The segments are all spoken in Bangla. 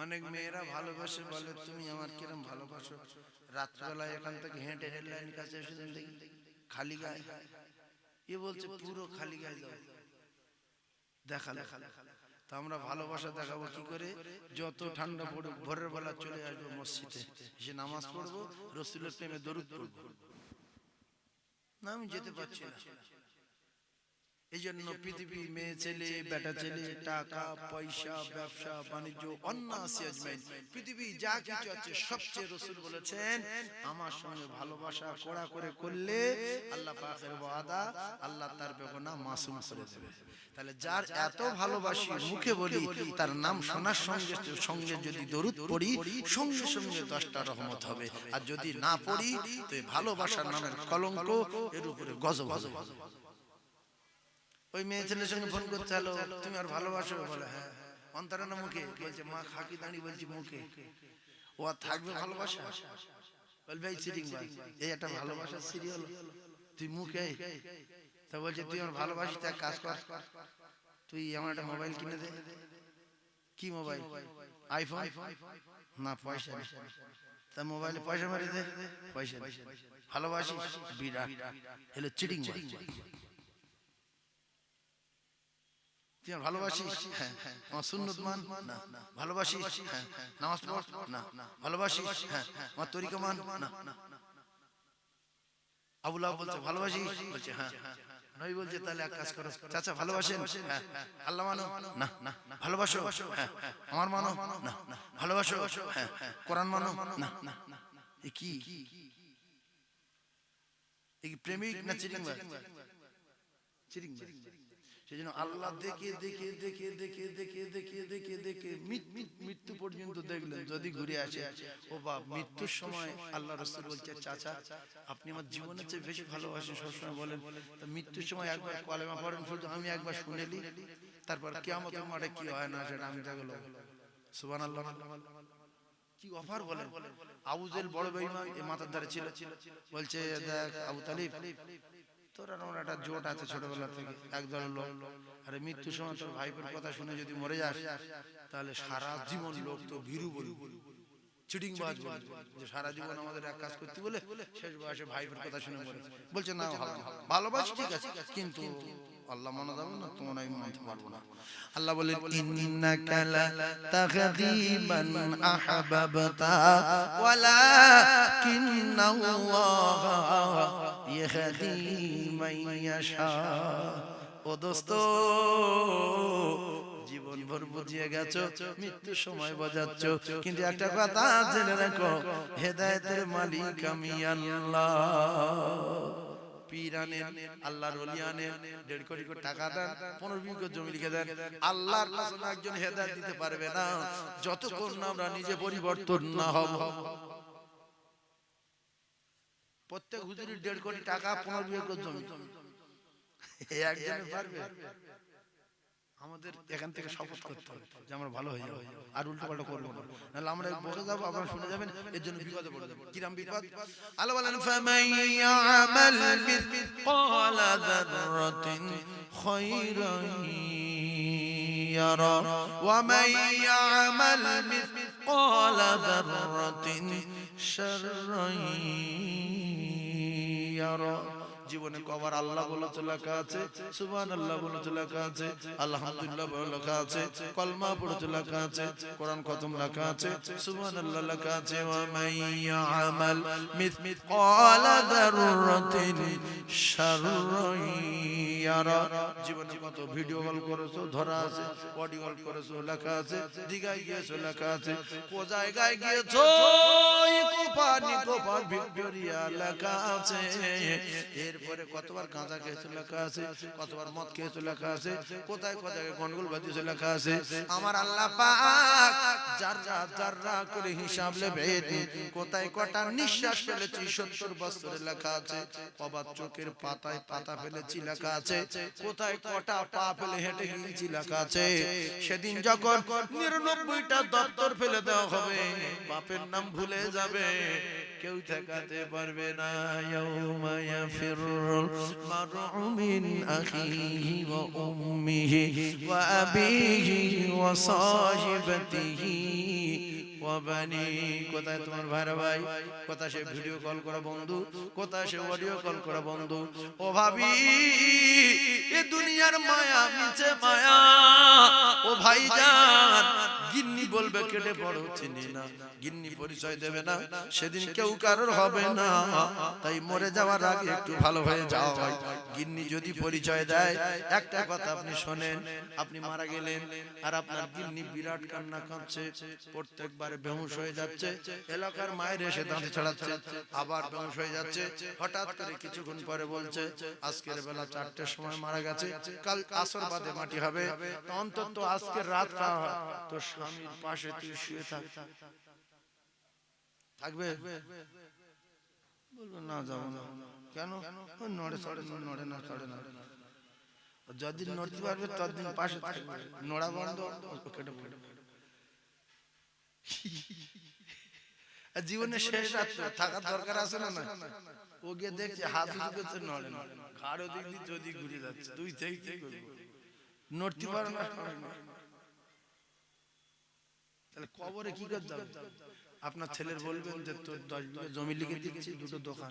অনেক মেয়েরা ভালোবাসে, বলে তুমি আমার কিরম ভালোবাসো, রাত্রবেলায় এখান থেকে হেঁটে রেল লাইন কাছে এসে দেখি খালি গায়ে। এ বলছে পুরো খালি গায়ে যাও, দেখালে। তা আমরা ভালোবাসা দেখাবো কি করে? যত ঠান্ডা পড়ুক ভোরের বেলা চলে আসবো মসজিদে, এসে নামাজ পড়বো, রসুলের প্রেমে দরুদ পড়বো। না, আমি যেতে পারছি না। এই জন্য পৃথিবী মেয়ে ছেলে বেটা ছেলে, টাকা পয়সা, ব্যবসা বাণিজ্য, অন্যাসি আজমাইন, পৃথিবী যা কিছু আছে সবচেয়ে রসুল বলেছেন আমার সঙ্গে ভালোবাসা কড়া করে করলে আল্লাহ পাকের ওয়াদা, আল্লাহ তার বেগুনাহ মাসুম করে দেবে। তাহলে যার এত ভালোবাসি মুখে বলি, তার নাম শোনার সঙ্গে সঙ্গে যদি দরুদ পড়ি, সঙ্গে সঙ্গে 10টা রহমত হবে। আর যদি না পড়ি তো এই ভালোবাসার নামের কলঙ্ক এর উপরে গজব হবে। ওই মেয়ে ছেলের সঙ্গে ফোন করতে, হলো তুমি আর ভালোবাসো? বলে হ্যাঁ। অন্তরে না মুখে? বলছে মা খাকি দাঁড়ি, বলছি মুখে। ও আর থাকবে ভালোবাসা? বলবে এই চিটিং বাজ, এই একটা ভালোবাসার সিরিয়াল, তুই মুখে। তা বলছে তুই আমার ভালোবাসিস, এক কাজ কর, তুই আমার একটা মোবাইল কিনে দে। কি মোবাইল? আইফোন? না, পয়সা নেই। তা মোবাইলে পয়সা মারি দে। পয়সা নেই। ভালোবাসিস? বিরাট। এলো চিটিং বাজ। তুই ভালোবাসিস? হ্যাঁ। আমার সুন্নত মান? না। ভালোবাসিস? হ্যাঁ। নামাজ পড়? না। ভালোবাসিস? হ্যাঁ। আমার তরিকা মান? না। আবুল আব বলছে ভালোবাসিস? বলছে হ্যাঁ। নবী বলছে তাহলে এক কাজ করো, চাচা ভালোবাসেন? হ্যাঁ। আল্লাহ মানো? না। ভালোবাসো? হ্যাঁ। আমার মানো? না। ভালোবাসো? হ্যাঁ। কোরআন মানো? না। এ কি? এই প্রেমিক না চিটিং বাজ? চিটিং বাজ। সেজন্য আল্লাহ দেখে দেখে দেখে দেখে দেখে দেখে দেখে দেখে মৃত্যু পর্যন্ত দেখলেন। যদি ঘুরে আসে ও বাপ, মৃত্যুর সময় আল্লাহ রাসূল বলছে চাচা আপনি আমার জীবনের চেয়ে বেশি ভালোবাসেন, সবসময় বলেন, তা মৃত্যুর সময় একবার কলেমা পড়েন, শুধু আমি একবার শুনেলি, তারপর কিয়ামতের মাঠে কি হয় না সেটা আমি দেখলো। সুবহানাল্লাহ। কি অফার বলেন। আবু জেহেল বড় বেঈমান, এই মাথার ধারে ছিল। বলছে দেখ আবু তালিব, তোর আমার একটা জোট আছে ছোটবেলা থেকে, একদল লোক, আরে মৃত্যুর সময় তোর ভাইপোর কথা শুনে যদি মরে যাস, তাহলে সারা জীবন লোক তো ভীরু বলবে, চিটিং বাজ বলবে, যে সারা জীবন আমাদের এক কাজ করতে বলে শেষ বয়সে ভাইপোর কথা শুনে মরে। বলছে না, ভালোবাসি ঠিক আছে, কিন্তু আল্লাহ মানা যাবে না, তোমার আমি মানতে পারবো না। আল্লাহ বলেন ইন্নাকা লা তাহদি মান আহবাবতা ওয়ালাকিন্নাল্লাহ ইয়াহদি মান ইয়াশা। ও দোস্ত, জীবন ভর বুঝিয়ে গেছো, মৃত্যুর সময় বাজাচ্ছ, কিন্তু একটা কথা জেনে রাখো, হেদায়েতের মালিক আমি আল্লাহ। পীর আনেন, আল্লাহর ওলি আনেন, 1.5 কোটি টাকা দেন, 15 বিঘা জমি লিখে দেন, আল্লাহর কসম একজন হেদায়েত দিতে পারবে না যতক্ষণ না আমরা নিজে পরিবর্তন না হব। প্রত্যেক হুজুরের 1.5 কোটি টাকা, 15 বিঘা জমি, একজনে পারবে? আমাদের এখান থেকে শপথ করতে হবে যে আমরা ভালো হয়ে যাবো, আর উল্টো পাল্টা করবো না, নাহলে আমরা বসে যাবো, আপনারা শুনে যাবেন, এর জন্য বিপদে পড়ে যাবেন। কিরাম বিপদ? আল্লাহ বলেন ফামান ইয়ামাল মিসকালা যাররাতিন খায়রান ইয়ারা ওয়া মান ইয়ামাল মিসকালা যাররাতিন শাররান ইয়ারা। জীবনে কবার আল্লাহ বলে তো লেখা আছে, সুবহানাল্লাহ বলে তো লেখা আছে, আলহামদুলিল্লাহ বলে লেখা আছে, কলমা পড়ে তো লেখা আছে, কোরআন খতম লেখা আছে, সুবহানাল্লাহ লেখা আছে। ওয়া মান ইয়ামাল মিসকালা যাররাতিন শাররান ইয়ারা। জীবনে কত ভিডিও কল করেছো, ধরা আছে, অডিও কল করেছো, লেখা আছে, দিঘায় গিয়েছো, লেখা আছে, কো জায়গায় গিয়েছো, নিকোপার ভিক্টোরিয়া লেখা আছে, এরপরে কতবার গাঁজা খেয়েছো লেখা আছে, কতবার মদ খেয়েছো লেখা আছে, কোথায় কোথায় গন্ডগোল বাঁধিয়েছো লেখা আছে। আমার আল্লাহ পাক যাররা যাররা করে হিসাব নেবে, কোথায় কটা নিঃশ্বাস ফেলেছি 70 বছরে লেখা আছে, কবার চোখের পাতায় পাতা ফেলেছি লেখা আছে, কোথায় কটা পা ফেলে হেঁটে গিয়েছি লেখা আছে। সেদিন যখন 99টা দপ্তর ফেলে দেওয়া হবে, বাপের নাম ভুলে যাবে, কেউ ঠেকাতে পারবে না। ইয়াউমা ইয়াফিরুল মারউ মিন আখিহি ওয়া উম্মিহি ওয়া আবিহি ওয়া সাহিবাতিহি বানি কোথায় তোমার ভাইরা ভাই কোথায় সে ভিডিও কল করা বন্ধু কোথায় সে অডিও কল করা বন্ধু ও ভাবি এ দুনিয়ার মায়া মিছে মায়া ও ভাইজান গিন্নি বলবে কেটে পড়ো চিনি না গিন্নি পরিচয় দেবে না সেদিন কেউ কারোর হবে না তাই মরে যাওয়ার আগে একটু ভালো হয়ে যাও ভাই গিন্নি যদি পরিচয় দেয় একটা কথা আপনি শোনেন আপনি মারা গেলেন আর আপনার গিন্নি বিরাট কান্না কাঁদছে প্রত্যেকবারে বেহুশ হয়ে যাচ্ছে এলাকার মায়ের এসে দাঁড়িয়ে ছড়াচ্ছে আবার বেহুশ হয়ে যাচ্ছে হঠাৎ করে কিছুক্ষণ পরে বলছে আজকের বেলা 4টের সময় মারা গেছে কাল আসর বাদে মাটি হবে অন্তত আজকের রাতটা তো স্বামীর পাশে তুই শুয়ে থাকবে বলবো না যাবো না কেন নড়ে না চড়ে না যতদিন নড়তে পারবে ততদিন পাশে থাকবে নড়া বন্ধ কেটে পড়ে জীবনে শেষ রাত থাকার দরকার আছে না ও গিয়ে দেখছে হাত উঠে নড়ে না ঘাড় ওদিক দিয়ে যদি ঘুরে যাচ্ছে তুই থেকে কি করবি নড়তে পারো না তাহলে কবরে কি করতে যাবে আপনার ছেলের বলবেন যে তোর 10 বিঘা জমি লিখে দিচ্ছি দুটো দোকান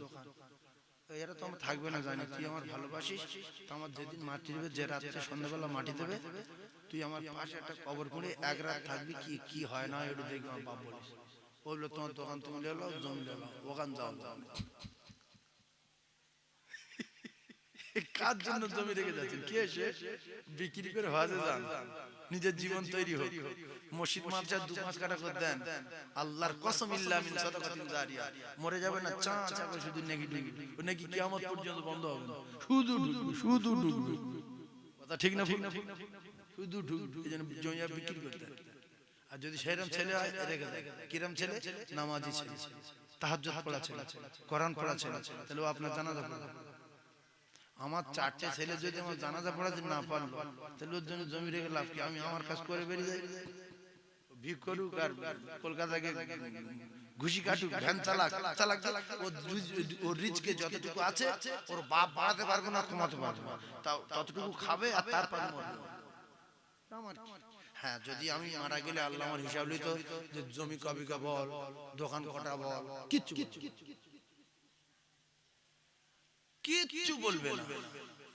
এরা তো আমার থাকবে না জানি তুই আমার ভালোবাসিস তো আমার যেদিন মাটি দেবে যে রাত্রে সন্ধ্যাবেলা মাটি দেবে তুই আমার পাশে একটা কবর করে এক রাত থাকবি কি হয় না এটা দেখবি আমার বাপ বলিস বললো তোমার দোকান তুমি লেলো জমি লেলো ওখান যাও কার জন্য জমি রেখে যাচ্ছেন কে এসে বিক্রি করে হজে যান নিজের জীবন তৈরি হোক মসজিদ মাদ্রাসা 2 মাস কাটা করে দেন আল্লাহর কসম ইল্লা মিন সাদাকাতিন জারিয়া মরে যাবে না চা চা করে শুধু নেকি ডুববে ও নাকি কিয়ামত পর্যন্ত বন্ধ হবে না শুধু ডুববে কথা ঠিক না শুধু ডুববে এজন্য জমি বিক্রি করতে আর যদি সেরকম ছেলে হয় রেখে দেয় কিরম ছেলে নামাজি ছেলে তাহাজ্জুদ পড়া ছেলে কোরআন পড়া ছেলে তাহলে ও আপনার জানাজা পড়বে আমার 4টে ছেলে যদি আমার জানাজা পড়াতে না পারলো তাহলে ওর জন্য জমি রেখে লাভ কি আমি আমার কাজ করে বেরিয়ে যাই ভিক করুক আর কলকাতাকে ঘুষি কাটুক ভ্যান চালাক ওর রিচকে যতটুকু আছে ওর বাপ বাড়াতে পারবো না কমাতে পারবো না ততটুকু খাবে আর তারপর মরবে হ্যাঁ যদি আমি মারা গেলে আল্লাহ আমার হিসাব নিত যে জমি কবিকা বল দোকান কটা বল কিচ্ছু বলবে না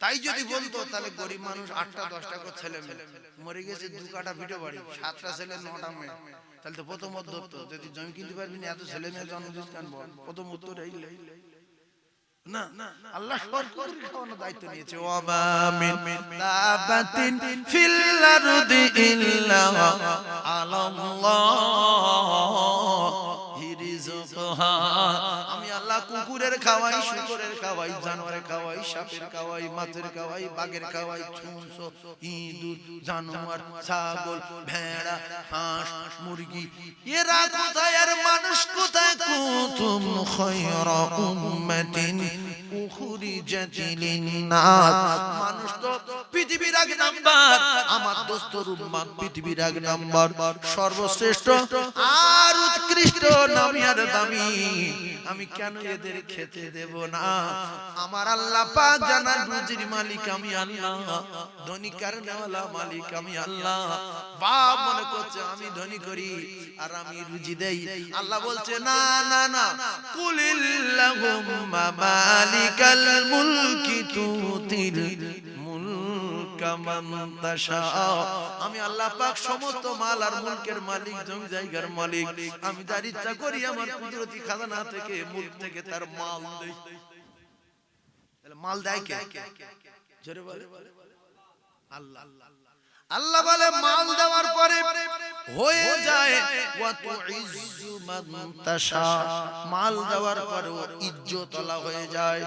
তাই যদি বলতো তাহলে গরিব মানুষ 8টা 10টা করে ছেলে মেয়ে মরে গেছে 2 কাঠা ভিটে বাড়ি 7টা ছেলে 9টা মেয়ে তাহলে তো প্রথম উত্তর যদি জমি কিনতে পারবি না এত ছেলে মেয়ে জন্ম দিস কেন বল প্রথম উত্তর এই না আল্লাহ সরকার খাওয়ানোর দায়িত্ব নিয়েছে ওয়া মিন দাবাতিন ফিল আরদি ইল্লা আলাল্লাহি রিজকুহা আমি আল্লাহ কুকুরের খাওয়াই শুকরের খাওয়াই জানোয়ারের খাওয়াই সাপের খাওয়াই মাছের খাওয়াই বাঘের খাওয়াই ছুঁচ ইঁদুর জানোয়ার ছাগল ভেড়া হাঁস মুরগি এরা কোথায় আর মানুষ কোথায় কুতুম খায়রা উম্মাতিন উখরিজাত লিন-নাস মানুষ তো পৃথিবীর এক নাম্বার আমার দোস্তর উম্মত পৃথিবীর এক নাম্বার সর্বশ্রেষ্ঠ আর উৎকৃষ্ট নামী আর দামি আমি কেন এদের খেতে দেব না আমার আল্লাহ পাক জানান রুজির মালিক আমি আল্লাহ ধনী কারণওয়ালা মালিক আমি আল্লাহ বাপ মনে করছে আমি ধনী করি আর আমি রুজি দেই আল্লাহ বলছে না না না কুলিল্লাহুম্মা মালিকাল মুলকি তুতিল মুলকা মান তাশা আমি আল্লাহ পাক সমস্ত মাল আর মুলকের মালিক জমি জায়গার মালিক আমি যার ইচ্ছা করি আমার কুদরতি খাজানা থেকে মুলক থেকে তার মাল দেই তাহলে মাল দেয় কে জোরে বলে আল্লাহ আল্লাহ বলে মাল দেওয়ার পরে হয়ে যায় ওয়া তুইজ্জু মান তাশা মাল দেওয়ার পরে ইজ্জত আলা হয়ে যায়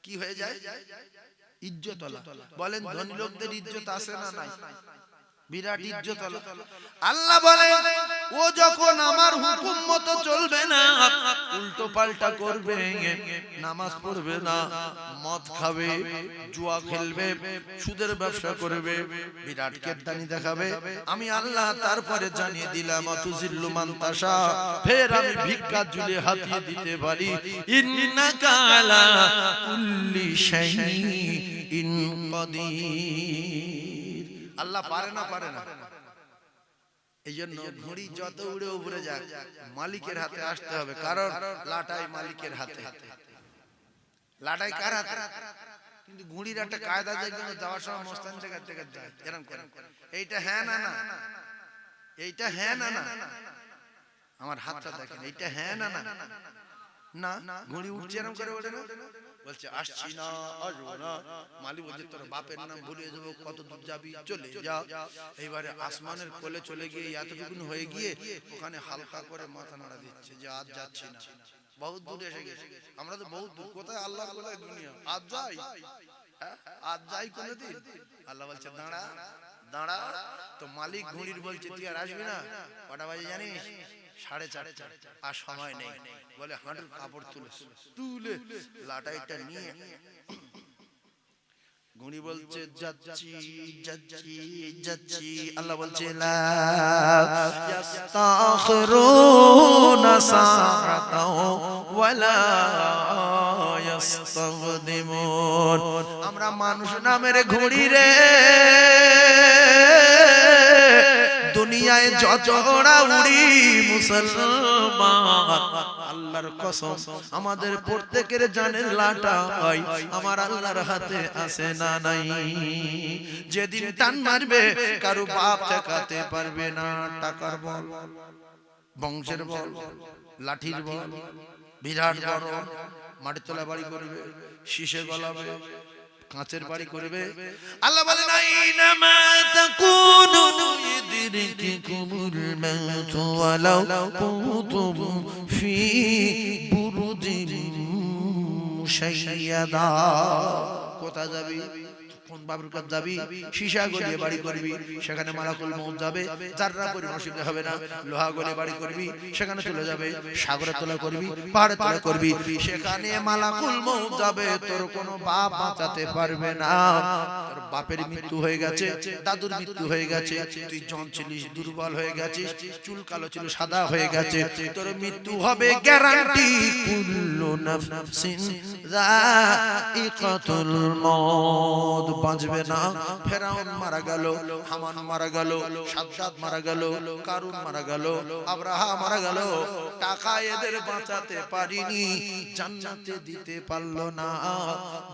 কি হয়ে যায় ইজ্জত আলা বলেন ধনী লোকদের ইজ্জত আছে না নাই বিরাট ইজ্জত আলা আল্লাহ বলে ও যখন আমার হুকুম মতো চলবে না উল্টো পাল্টা করবে নামাজ পড়বে না মদ খাবে জুয়া খেলবে সুদের ব্যবসা করবে বিরাট কেদানি দেখাবে আমি আল্লাহ তারপরে জানিয়ে দিলাম আতুজিল্লু মান তাশা ফের আমি ভিক্ষা ঝুলে হাতিয়ে দিতে পারি ইন্নাকা আলা কুল্লি শাইইন কাদির আল্লাহ পারে না এই জন্য ঘুড়ি যত উড়ে উপরে যাক মালিকের হাতে আসতে হবে, কারণ লাটাই মালিকের হাতে। লাটাই কার হাতে? কিন্তু ঘুড়ির একটা কায়দা দেখবেন, যাওয়ার সময় মস্তান থেকে যায় এরকম করে, এইটা হ্যাঁ না না, এইটা হ্যাঁ না না, আমার হাতটা দেখেন, এইটা হ্যাঁ না না না, ঘুড়ি উঠছে এরকম করে ওঠে না, বলছে আসছি না আসবো না। মালিক বলছে তোর বাপের নাম ভুলিয়ে যাবো, কত দূর যাবি চলে যা। এইবারে আসমানের কোলে চলে গিয়ে এতটুকুন হয়ে গিয়ে ওখানে হালকা করে মাথা নাড়া দিচ্ছে যে আজ যাচ্ছি না, বহুত দূর এসে গেছে। আমরা তো বহুত দূর, কোথায় আল্লাহ কোথায় দুনিয়া, আজ যাই, আজ যাই কোনোদিন। আল্লাহ বলছে দাঁড়া দাঁড়া। তো মালিক ঘুড়ির বলছে তুই আর আসবি না, কটা বাজে জানিস? 4:30, আর সময় নেই। বলে হাঁটুর কাপড় তুলে লাটাইটা নিয়ে ঘুড়ি বলছে যাচ্ছি যাচ্ছি যাচ্ছি। আল্লাহ বলছে লা ইস্তাখিরুনা সাআতাও ওয়ালা ইস্তাকদিমুন। আমরা মানুষ নামের ঘুড়ি রে, দুনিয়ায় যতটা উড়ি মুসলমান, আল্লাহর কসম আমাদের প্রত্যেকের জানের লাটা হয় আমার আল্লাহর হাতে আছে না নাই। যেদিন টান মারবে কারো বাপ ঠেকাতে পারবে না। টাকার বল, বংশের বল, লাঠির বল, বিরাট বড় মাটির তলা বাড়ি করবে, শীষে গলাবে, কাঁচের বাড়ি করবে। আল্লাহ বলেন আইনামা তাকুনু ইদরিকুমুল মাউত ওয়ালাউ কুনতুম ফি বুরুজিন মুশাইয়াদা। কোথায় যাবি? কোন বাবুর কাছে যাবি? সীসা গলিয়ে বাড়ি করবি, সেখানে মালাকুল মউত যাবে, যাররা পরিমাণ অসুবিধা হবে না। লোহা গলিয়ে বাড়ি করবি, সেখানে চলে যাবে। সাগরে তোলা করবি, পাহাড়ে তোলা করবি, সেখানে মালাকুল মউত যাবে, তোর কোনো বাপ বাঁচাতে পারবে না। তোর বাপের মৃত্যু হয়ে গেছে, দাদুর মৃত্যু হয়ে গেছে, তুই জন ছিলিস, দুর্বল হয়ে গেছিস, চুল কালো ছিল সাদা হয়ে গেছে, তোর মৃত্যু হবে গ্যারান্টি। কুল্লু নাফসিন যায়িকাতুল মউত। বাঁচবে না। ফেরাউন মারা গেল, হামান মারা গেল, সাদ্দাত মারা গেল, কারুন মারা গেল, আব্রাহা মারা গেল, টাকা এদের বাঁচাতে পারিনি, জান্নাতে দিতে পারলো না।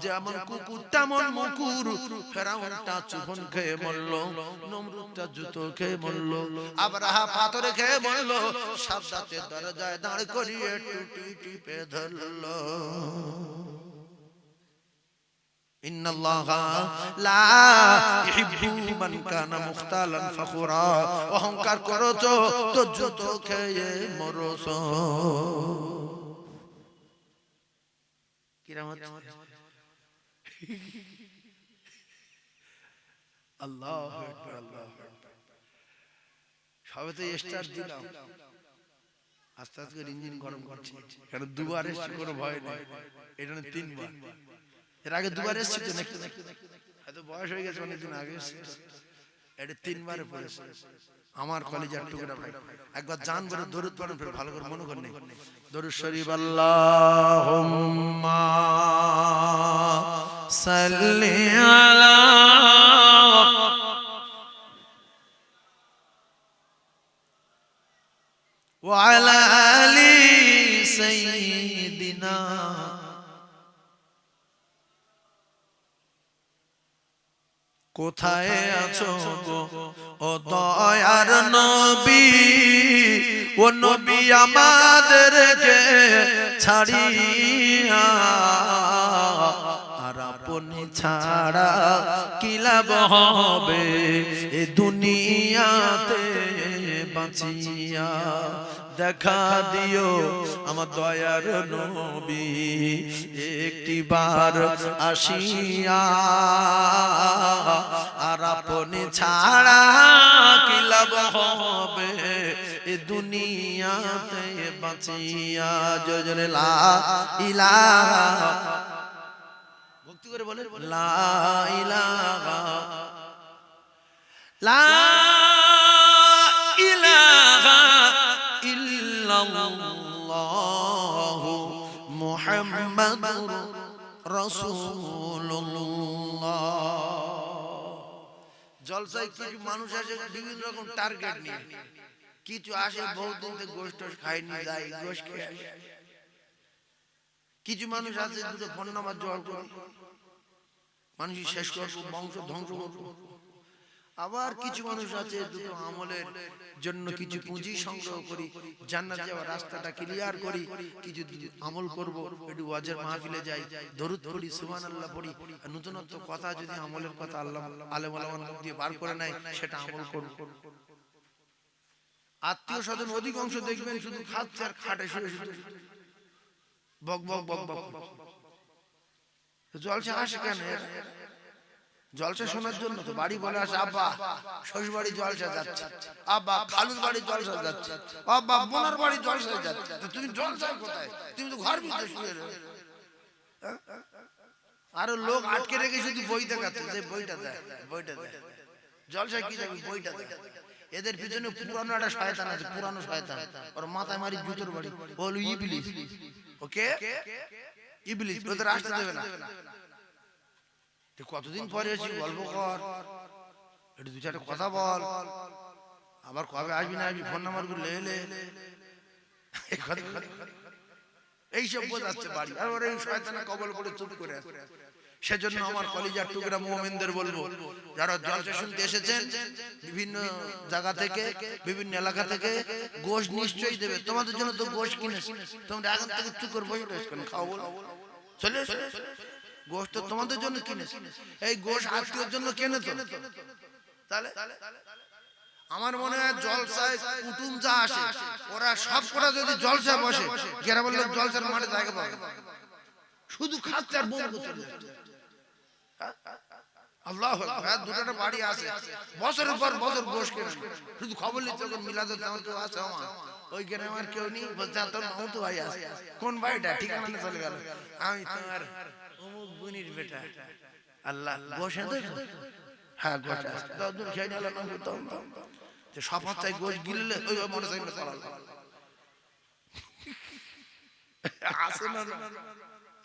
যেমন কুকুর তেমন মুকুর, ফেরাউনটা চুবন খেয়ে মরল, নমরুদটা জুতো খেয়ে মরল, আব্রাহা পাথরে খেয়ে মরল, সাদ্দাতের দরজায় দাঁড় করিয়ে টুটি টিপে ধরল। ইন্নাল্লাহা লা ইহিব্বু মান কানা মুখতালান ফখুরা। অহংকার করছো তো জুতো খেয়ে মরছো। কিরামত আল্লাহু আকবার, আল্লাহু আকবার। সবে তো স্টার্ট দিলাম, আস্তে আস্তে ইঞ্জিন গরম করছি, কারণ দুবার এসে কোনো ভয় নেই, এটা 3 বার। এর আগে 2 বার এসেছি তো নাকি, হয়তো বয়স হয়ে গেছে, অনেকদিন আগে এসেছি, এটা 3 বারে পড়েছে। আমার কলিজার টুকরা ভাই, একবার জান বলে দরুদ পড়েন, ফের ভালো করে মনে করেন দরুদ শরীফ। আল্লাহুম্মা সাল্লি আলা ওয়া আলা আলি সাইয়্যিদিনা। কোথায় আছো গো ও দয়ার নবী? ও নবী আমাদেরকে ছাড়িয়া আর আপনি ছাড়া কি লাভ হবে এ দুনিয়াতে বাঁচিয়া? দেখা দিও আমার দয়ার নবী একটি বার আসিয়া, আর আপনি ছাড়া কি লাভ হবে এ দুনিয়াতে বাঁচিয়া? জোরে লা ইলাহা, ভক্তি করে বলেন লা ইলাহা, লা ইলাহা ইল্লাল্লাহু মুহাম্মাদুর রাসূলুল্লাহ। জলসায় কিছু মানুষ আসে বিভিন্ন রকম টার্গেট নিয়ে, কিছু আসে বহুদিন থেকে গোশত খায়নি যায় গোশত খেয়ে আসে, কিছু মানুষ আছে দুটো ফোন নাম্বার জোগাড় করে মানুষ শেষ করবো, বংশ ধ্বংস করবো। আবার কিছু মানুষ আছে দুটো আমলের জন্য কিছু পুঁজি সংগ্রহ করি, জান্নাত যাওয়ার রাস্তাটা ক্লিয়ার করি, কিছু আমল করব, একটু ওয়াজের মাহফিলে যাই, দরুদ পড়ি, সুবহানাল্লাহ পড়ি, নতুনত্ব কথা যদি আমলের কথা আল্লাহ আলেম ওলামার মুখ দিয়ে বার করে নেয় সেটা আমল করব। আত্মীয় স্বজন অধিকাংশ দেখবেন শুধু খাচ্ছে আর খাটে শুয়ে শুয়ে বক বক বক বক। জলসা আসে কেন? জলসা শোনার জন্য তো। বাড়ি বলে আসে আব্বা শ্বশুর বাড়ি জলসা যাচ্ছে, আব্বা খালুর বাড়ি জলসা যাচ্ছে, আব্বা বোনার বাড়ি জলসা যাচ্ছে। তুমি জলসায় কোথায়? তুমি তো ঘর ভিতরে শুয়ে রয়ে। আরো লোক আটকে রেখে শুধু বই দেখাচ্ছে, যে বইটা দেয় বইটা দেয়। জলসায় কি যাবে? বইটা দেয়। এদের পিছনে পুরানো একটা শয়তান আছে, পুরানো শয়তান, ওর মাথায় মারি জুতোর বাড়ি, বলো ইবলিস। ওকে ইবলিস, ওদের আসতে দেবে না। কতদিন পরে এসে গল্প কর, একটু দু চারটা কথা বল, আবার কবে আসবি না আসবি, ফোন নাম্বার গুলো লে এইসব বোঝাচ্ছে বাড়ি। আর ওরা এই শয়তানা কবল করে চুপ করে আছে। সেজন্য আমার কলিজার টুকরা মুমিনদের বলবো, যারা জলসা শুনতে এসেছেন বিভিন্ন জায়গা থেকে, বিভিন্ন এলাকা থেকে, গোশ নিশ্চয়ই দেবে তোমাদের জন্য। তো গোশ কিনেছি, তোমরা এখন থেকে চুপ করে বসে রয়েছ কেন? খাও বলো, চলে গোশ তো তোমাদের জন্য কিনেছি। এই গোশ আত্মীয়র জন্য কেনে তো। তাহলে আমার মনে হয় জলসায় কুটুম যা আসে ওরা সব কটা যদি জলসায় বসে, গ্রামের লোক জলসার মাঠে জায়গা পাবে, শুধু খাচ্ছে আর বোম করছে। আল্লাহু আকবার। দুটো বাড়ি আছে, বছরের পর বছর গোশ কেনে, শুধু খবর নিচ্ছে মিলাদুল জামাত কেউ আছে আমার ওই গ্রামের কেউ নেই, বলছে তোর মামু ভাই আছে। কোন ভাইটা? ঠিকানা চলে গেল, আমি তোমার অমুক বোনের বেটা। আল্লাহ গোশ আছে? হ্যাঁ গোশ আছে। 10 দিন খেয়ে নিলাম না তো যে শপথ চাই গোশ গিললে ওই মোটরসাইকেলে চালালো আসে না।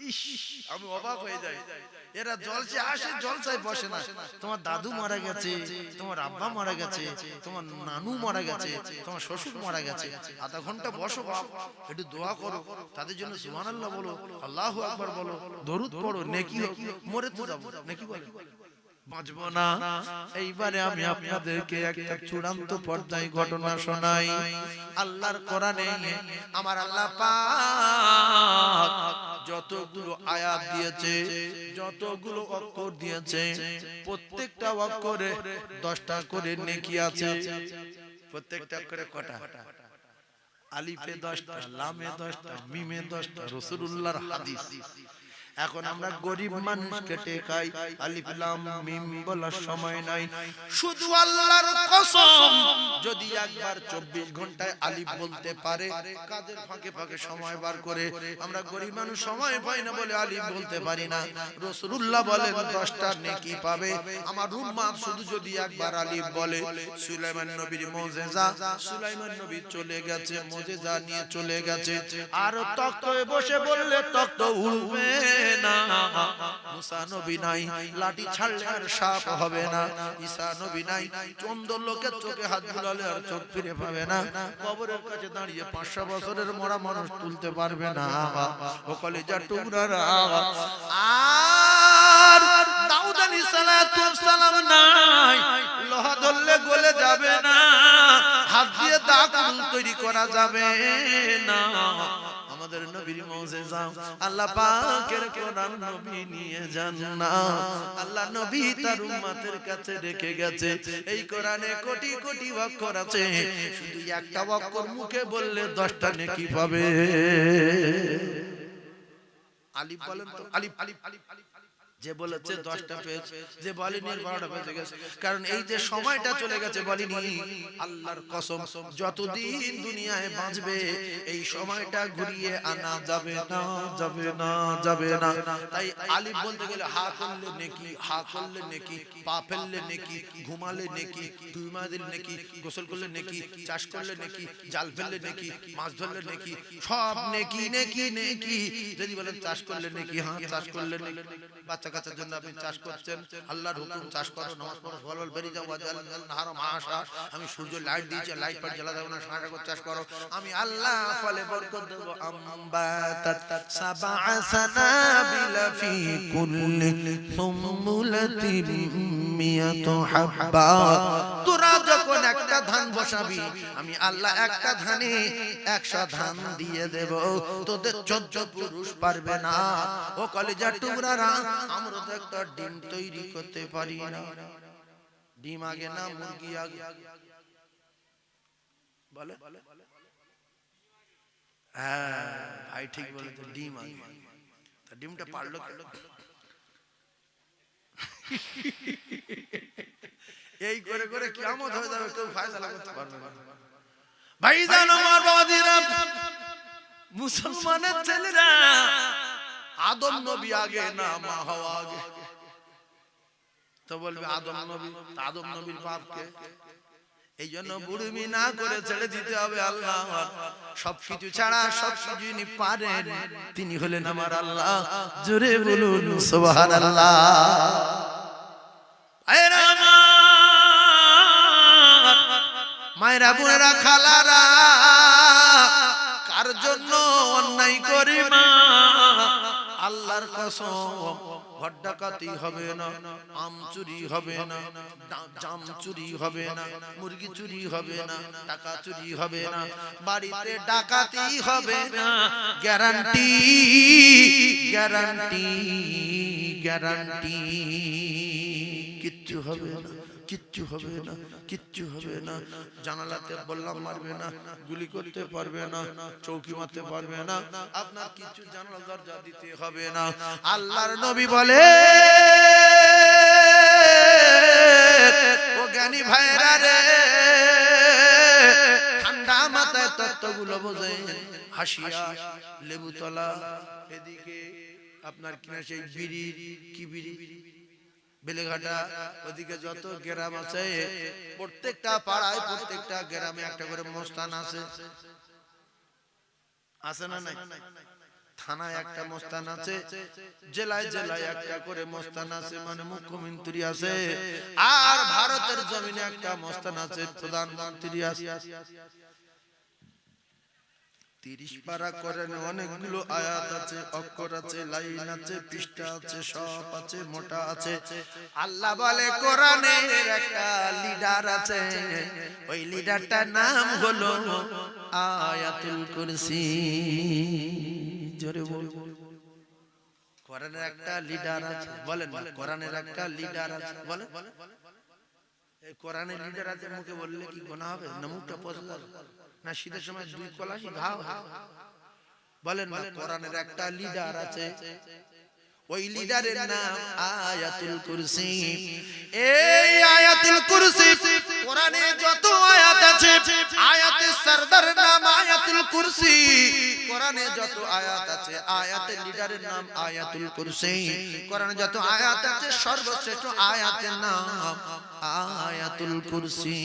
ইস, আমি অবাক হয়ে যাই। এরা জলসে আসে, জলসায় বসে না। তোমার দাদু মারা গেছে, তোমার আব্বা মারা গেছে, তোমার নানু মারা গেছে, তোমার শ্বশুর মারা গেছে, আধা ঘন্টা বসো বাপ, একটু দোয়া করো তাদের জন্য, সুবহানাল্লাহ বলো, আল্লাহু আকবার বলো, দরুদ পড়ো, নেকি হোক। মরে তো যাবো, নেকি বলে বাঁচবো না। এইবারে আমি আপনাদেরকে একটা চূড়ান্ত পর্যায়ে ঘটনা শোনাই। আল্লাহর কোরআনে আমার আল্লাহ পাক যতগুলো আয়াত দিয়েছে, যতগুলো অক্ষর দিয়েছে, প্রত্যেকটা অক্ষরে 10টা করে নেকি আছে। প্রত্যেকটা অক্ষরে কটা? আলিফে 10টা, লামে 10টা, মিমে 10টা, রাসূলুল্লাহর হাদিস। এখন আমরা গরিব মানুষ কেটে খাই, আলিফ লাম মিম বলার সময় নাই। শুধু আল্লাহর কসম, যদি একবার 24 ঘন্টায় আলিফ বলতে পারে, কাজের ফাঁকে ফাঁকে সময় বার করে, আমরা গরিব মানুষ সময় পাই না বলে আলিফ বলতে পারি না। রাসূলুল্লাহ বলেন 10টা নেকি পাবে আমার উম্মত শুধু যদি একবার আলিফ বলে। সুলাইমান নবীর মুজিজা, সুলাইমান নবী চলে গেছে, মুজিজা নিয়ে চলে গেছে, আর তক্তয়ে বসে বললে তক্ত উড়বে না। মুসা নবী নাই, লাঠি ছাড়লে আর সাপ হবে না। ঈসা নবী নাই, চন্দ্র লোকের চোখে হাত বুলালে আর চোখ ফিরে পাবে না। কবরের কাছে দাঁড়িয়ে 500 বছরের মরা মানুষ তুলতে পারবে না। ও কলিজার টুকরারা, আর দাউদ আলাইহিস সালাম নাই, লোহা ধরলে গলে যাবে না, হাত দিয়ে দাকুল তৈরি করা যাবে না। আমাদের নবীর মুজিজা আল্লাহ পাকের কোরআন নবী নিয়ে যান না। আল্লাহ নবী তার উম্মতের কাছে রেখে গেছে। এই কোরআনে কোটি কোটি অক্ষর আছে, শুধু একটা অক্ষর মুখে বললে 10টা নেকি পাবে। আলিফ বলেন তো, আলিফ আলিফ আলিফ যে বলেছে 10টা পেয়েছে, যে বলেনি 12টা পেয়ে গেছে। কারণ এই যে সময়টা চলে গেছে বলেনি, আল্লাহর কসম যতদিন দুনিয়ায় বাঁচবে এই সময়টা ঘুরিয়ে আনা যাবে না, যাবে না, যাবে না। তাই আলিফ বলতে গেলে হা করলে নেকি, হা করলে নেকি, পা ফেললে নেকি, ঘুমালে নেকি, দুইমা দিলে নেকি, গোসল করলে নেকি, চাষ করলে নেকি, জাল ফেললে নেকি, মাছ ধরলে নেকি, সব নেকি নেকি নেকি। যদি বলেন চাষ করলে নেকি, হ্যাঁ চাষ করলে নেকি, বাচ্চা বাচ্চা কাচ্চার জন্য আপনি চাষ করছেন, আল্লাহর হুকুম চাষ করো, নামাজ পড়ো, সকাল বেরিয়ে যাও, নাহার মাসা, আমি সূর্য লাইট দিয়েছি, লাইট পাট জ্বালা দেবো না, সারা করে চাষ করো, আমি আল্লাহ ফলে বরকত দেবো। আম্বাতাত সাবআ সানাবিলা ফি কুল্লি সুমবুলাতিন মিয়াতু হাব্বা। তোরা যখন একটা ধান বসাবি, আমি আল্লাহ একটা ধানে 100 ধান দিয়ে দেব, তোদের 14 পুরুষ পারবে না। ও কলেজার টুকরারা, আমরা তো একটা ডিম তৈরি করতে পারি না। ডিম আগে না মুরগি আগে? বলে হ্যাঁ ভাই ঠিক বলেছে, ডিম আগে। তা ডিমটা পারলো কেন? এই করে করে কিয়ামত হয়ে যাবে, কেউ ফয়সালা করতে পারবে না। ভাইজান আমার বাবাজিরা, মুসলমানের ছেলেরা, আদম নবী আগে না মা হাওয়া আগে? তো বলবে আদম নবী, আদম নবীর বাপকে। এই জন্য বুড়িমি না করে ছেড়ে দিতে হবে আল্লাহ। সবকিছু ছাড়া সবকিছু যিনি পারেন, তিনি হলেন আমার আল্লাহ। জোরে বলুন সুবহানাল্লাহ। মায়েরা বোনেরা খালারা, কার জন্য অন্যায় করি মা? আল্লাহর কসম, ঘর ডাকাতি হবে না, আম চুরি হবে না, জাম চুরি হবে না, মুরগি চুরি হবে না, টাকা চুরি হবে না, বাড়িতে ডাকাতি হবে না, গ্যারান্টি গ্যারান্টি গ্যারান্টি। কিচ্ছু হবে না, কিচ্ছু হবে না, কিচ্ছু হবে না। জানালাতে বললাম মারবে না, গুলি করতে পারবে না, চৌকি মারতে পারবে না, আপনার কিছু জানালা দরজা দিতে হবে না। আল্লাহর নবী বলে, ও জ্ঞানী ভাইরা রে, ঠান্ডা মাথায় তত্ত্বগুলো বোঝেন। হাসিয়া, লেবুতলা, এদিকে আপনার কিনা সেই বিড়ি, কি বিড়ি, বেলেঘাটা, ওদিকে যত গ্রাম আছে, প্রত্যেকটা পাড়ায় প্রত্যেকটা গ্রামে একটা করে মস্তান আছে, আছে না নাই? থানায় একটা মস্তান আছে, জেলায় জেলায় একটা করে মস্তান আছে, মানে মুখ্যমন্ত্রী আছে। আর ভারতের জমিনে একটা মস্তান আছে, প্রধানমন্ত্রী আছে। 30 পারা করেন, অনেকগুলো আয়াত আছে, অক্ষর আছে, লাইন আছে, পৃষ্ঠা আছে, সব আছে, মোটা আছে। আল্লাহ বলে কোরআনের একটা লিডার আছে, ওই লিডারটার নাম হলো আয়াতুল কুরসি। জোরে বল, কোরআনের একটা লিডার আছে। বলেন না, কোরআনের একটা লিডার আছে, বলেন। এই কোরআনের লিডার আছে মুখে বললে কি গুনাহ হবে? না মুখটা পচে যাবে না, শীতের সময় 2 কলাশি ঘাও। বলেন না, কোরআনের একটা লিডার আছে, ওই লিডারের নাম আয়াতুল কুরসি। এই আয়াতুল কুরসি, কোরআনে যত আয়াত আছে, আয়াতের সরদার নাম আয়াতুল কুরসি। কোরআনে যত আয়াত আছে, আয়াতের লিডারের নাম আয়াতুল কুরসি। কোরআনে যত আয়াত আছে, সর্বশ্রেষ্ঠ আয়াতের নাম আয়াতুল কুরসি।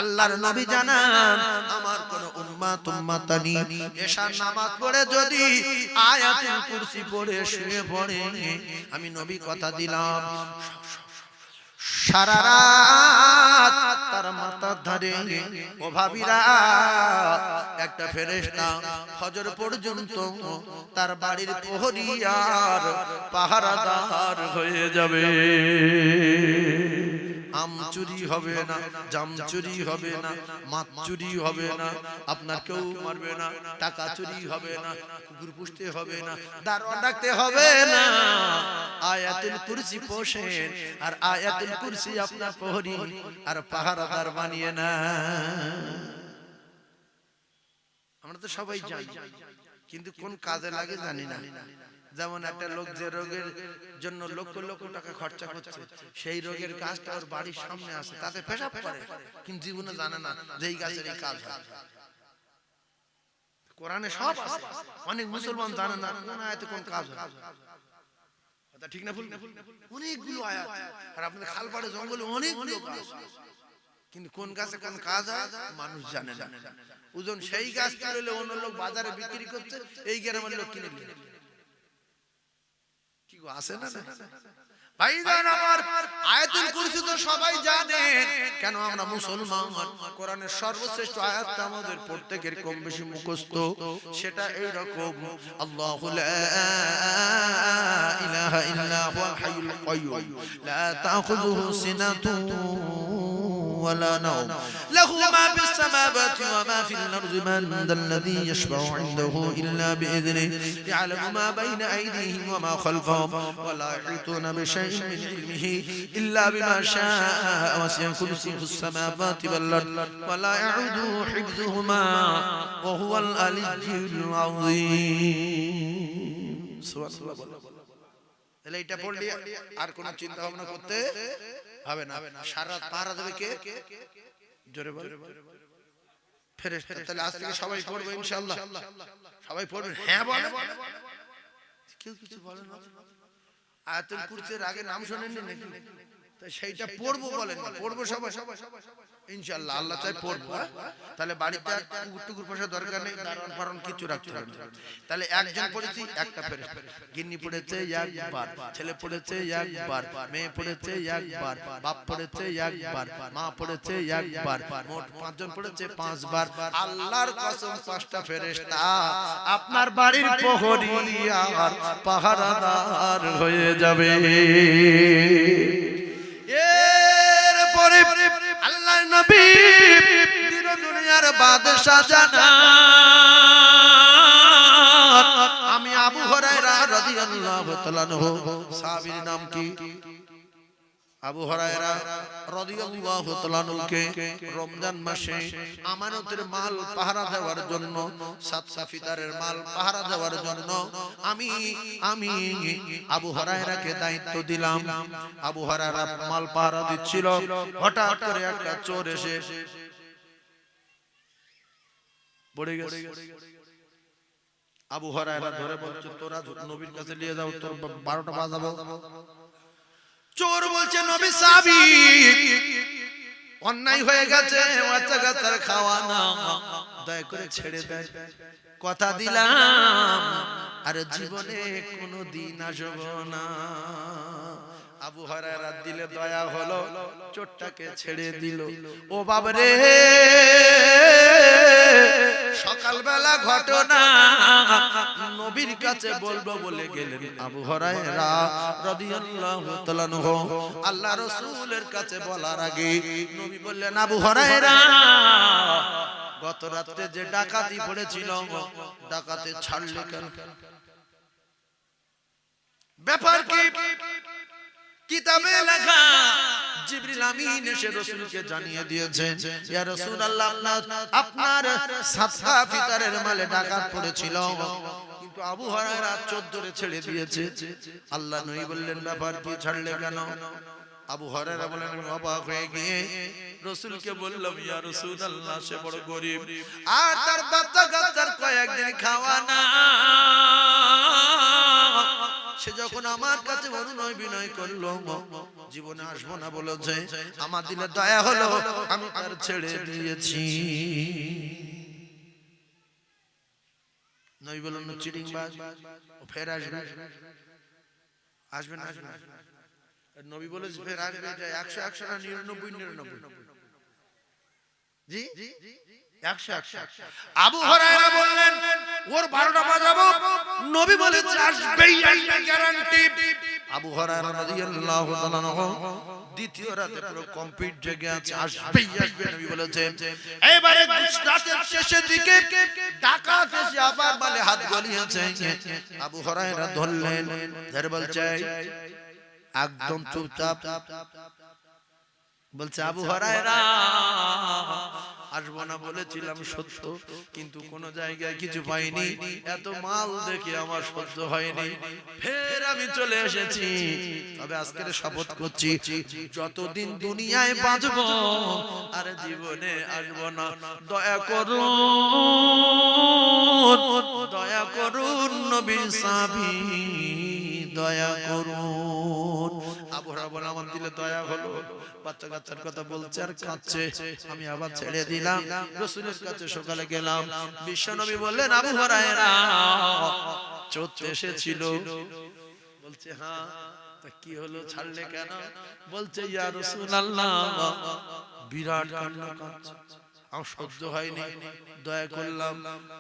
আল্লাহর নবী জানান, আমার কোন উম্মত উম্মতানি এশার নামাজ পড়ে যদি আয়াতুল কুরসি পড়ে শুয়ে পড়ে, আমি নবী কথা দিলাম, সারা রাত তার মাথার ধারে ও ভাবিরা একটা ফেরেশতা ফজর পর্যন্ত তার বাড়ির প্রহরী আর পাহারাদার হয়ে যাবে। আম চুরি হবে না, জাম চুরি হবে না, মাছ চুরি হবে না, আপনার কেউ মারবে না, টাকা চুরি হবে না, কুকুর পুষতে হবে না, দারোয়ান ডাকতে হবে না। আয়াতুল কুরসি পোষেন, আর আয়াতুল কুরসি আপনার প্রহরী আর পাহারাদার বানিয়ে না। আমরা তো সবাই জানি, কিন্তু কোন কাজে লাগে জানি না। যেমন একটা লোক যে রোগের জন্য লক্ষ লক্ষ টাকা খরচা করছে, সেই রোগের কাজটা ওর বাড়ির সামনে আছে, তাতে পেশাব করে, কিন্তু জীবনে জানে না যে এই গাছের এই কাজ হয়। কোরআনে সব আছে, অনেক মুসলমান জানে না কোন আয়াতে কোন কাজ হয়। কথা ঠিক না ভুল? অনেকগুলো আয়াত, আর আপনাদের খালপাড়ে জঙ্গলে অনেকগুলো গাছ, কিন্তু কোন গাছে কোন কাজ হয় মানুষ জানে না। ওজন সেই গাছ তুলে অন্য লোক বাজারে বিক্রি করছে, এই গ্রামের লোক কিনে নিয়ে। আসে না ভাইজান আমার, আয়াতুল কুরসি তো সবাই জানেন, কেন আমরা মুসলমান কোরআনের সর্বশ্রেষ্ঠ আয়াতটা আমাদের প্রত্যেকের কম বেশি মুখস্থ, সেটা এই রকম, আল্লাহু লা ইলাহা ইল্লা হুয়াল হাইয়ুল কাইয়্যুম লা তাখুযুহু সিনাতুন ওয়ালা নাওম লাহু মা ফিস সামাওয়াতি ওয়া মা ফিল আরদি মান যাল্লাযী ইয়াশফাউ ইনদাহু ইল্লা বিইذনিহি ইয়ালামু মা বাইনা আইদিহিম ওয়া মা খালফাহুম ওয়া লা ইউহিতুনা বিশাইইন من علمه إلا بما شاء وسع كرسيه السماوات والأرض ولا يعوده حفظهما وهو العلي العظيم سبحان الله তাহলে এটা পড়লে আর কোনো চিন্তা ভাবনা করতে হবে না। সারা রাত পাহারা দেবে কে? জোরে বল ফেরেশতা। তাহলে আজ থেকে সবাই পড়বে ইনশাআল্লাহ, সবাই পড়বেন। হ্যাঁ বলে, কেউ কিছু বলে না। আয়াতুল কুরসির আগে নাম শুনেননি নাকি? তাই সেইটা পড়বো বলেন, পড়বো সবাই ইনশাআল্লাহ, আল্লাহ চাই পড়বো। তাহলে বাড়িতে আর টুকুর পয়সা দরকার নেই, দারণ ফারণ কিছু রাখতে হবে না। তাহলে একজন পড়েছি একটা ফেরেশতা, গিন্নি পড়েছে একবার, ছেলে পড়েছে একবার, মেয়ে পড়েছে একবার, বাপ পড়েছে একবার, মা পড়েছে একবার, মোট 5 জন পড়েছে 5 বার। আল্লাহর কসম 5টা ফেরেশতা আপনার বাড়ির প্রহরী আর পাহারাদার হয়ে যাবে। এরপরে আল্লাহর নবী দিন দুনিয়ার বাদশা জান্নাত, আমি আবু হুরায়রা রাদিয়াল্লাহু তাআলা আনহু, সাহাবীর নাম কি? আবু হুরায়রা রাদিয়াল্লাহু তাআলা আনহুকে রমজান মাসে আমানতের মাল পাহারা দেওয়ার জন্য, সাদকা ফিতরের মাল পাহারা দেওয়ার জন্য আমি আবু হুরায়রাকে দায়িত্ব দিলাম। আবু হুরায়রা মাল পাহারা দিচ্ছিল, হঠাৎ করে একটা চোর এসে পড়ে গেছে। আবু হুরায়রা ধরে বলছে, তোরা নবীর কাছে নিয়ে যাও, তোর 12টা বাজাবো। চোর বলছে, নবী সাহাবী অন্যায় হয়ে গেছে, বাচ্চা কাচ্চার খাওয়া না, দয়া করে ছেড়ে দেয়, কথা দিলাম আর জীবনে কোনোদিন আসব না। আবু হুরায়রা দিলে দয়া হলো, চোরটাকে ছেড়ে দিল। ও বাবারে, সকালবেলা ঘটনা নবীর কাছে বলবো বলে গেলেন আবু হুরায়রা রাদিয়াল্লাহু তাআলা আনহু। আল্লাহ রাসূলের কাছে বলার আগে নবী বললেন, আবু হুরায়রা, গত রাতে যে ডাকাতি পড়েছিল, ডাকাতে ছাড়লে কেন? ব্যাপার কি? কিতাবে লেখা, জিবরিল আমিন এসে রাসূলকে জানিয়ে দিয়েছেন, ইয়া রাসূলুল্লাহ, আপনার সাদকা ফিতরের মালে ডাকাত পড়েছিল, কিন্তু আবু হুরায়রা চোর ধরে ছেড়ে দিয়েছে। আল্লাহ নবী বললেন, ব্যাপার কি, ছাড়লে কেন? আবু হুরায়রা বলেন, আমি অবাক হয়ে গিয়ে রাসূলকে বললাম, ইয়া রাসূলুল্লাহ, সে বড় গরীব আর তার বাচ্চা কাচ্চার কয়েকদিন খাওয়া না। সে যখন আমার কাছে অনুনয় বিনয় করলো, জীবনে আসবো না বলেছে, আমার দিলে দয়া হলো, আমি তার ছেড়ে দিয়েছি। নবী বললেন, চিটিংবাজ, ও ফের আসবে, আসবে না, আসবে না। নবী বলে ফের আসবে, 100 না 99? জি 100। আবু হুরায়রা বললেন, ওর 12টা বাজাবো। নবী বলেছে আসবেই, আসবে গ্যারান্টি। আবু হুরায়রা রাদিয়াল্লাহু তাআলা আনহু দ্বিতীয় রাতে পুরো কমপ্লিট জেগে আছে, আসবেই আসবে। নবী বলেছেন, এবারে রাতের শেষের দিকে ডাকাত এসে আবার বলে হাত গলিয়েছে। আবু হুরায়রা ধরলেন, ধরে বলছে, একদম চুপচাপ। বলছে, আবু হুরায়রা, আসবো না বলেছিলাম সত্য, কিন্তু কোন জায়গায় কিছু পাইনি, এত মাল দেখে আমার সহ্য হয়নি, ফের আমি চলে এসেছি। তবে আজকের শপথ করছি, যতদিন দুনিয়ায় বাঁচবো আর জীবনে আসবো না। দয়া করুন, দয়া করুন নবী সাহাবী, দয়া করুন। আবু হুরায়রা বলে, আমার দিলে দয়া হলো, বাচ্চা কাচ্চার কথা বলছে আর কাঁদছে, আমি আবার ছেড়ে দিলাম। রাসূলের কাছে সকালে গেলাম, বিশ্বনবী বললেন, আবু হুরায়রা চোর এসেছিল, বলছে হ্যাঁ। তা কি হলো, ছাড়লে কেন? বলছে ইয়া রাসূলুল্লাহ বিরাট কান্না কাঁদছে, আমার সহ্য হয়নি, দয়া করলাম।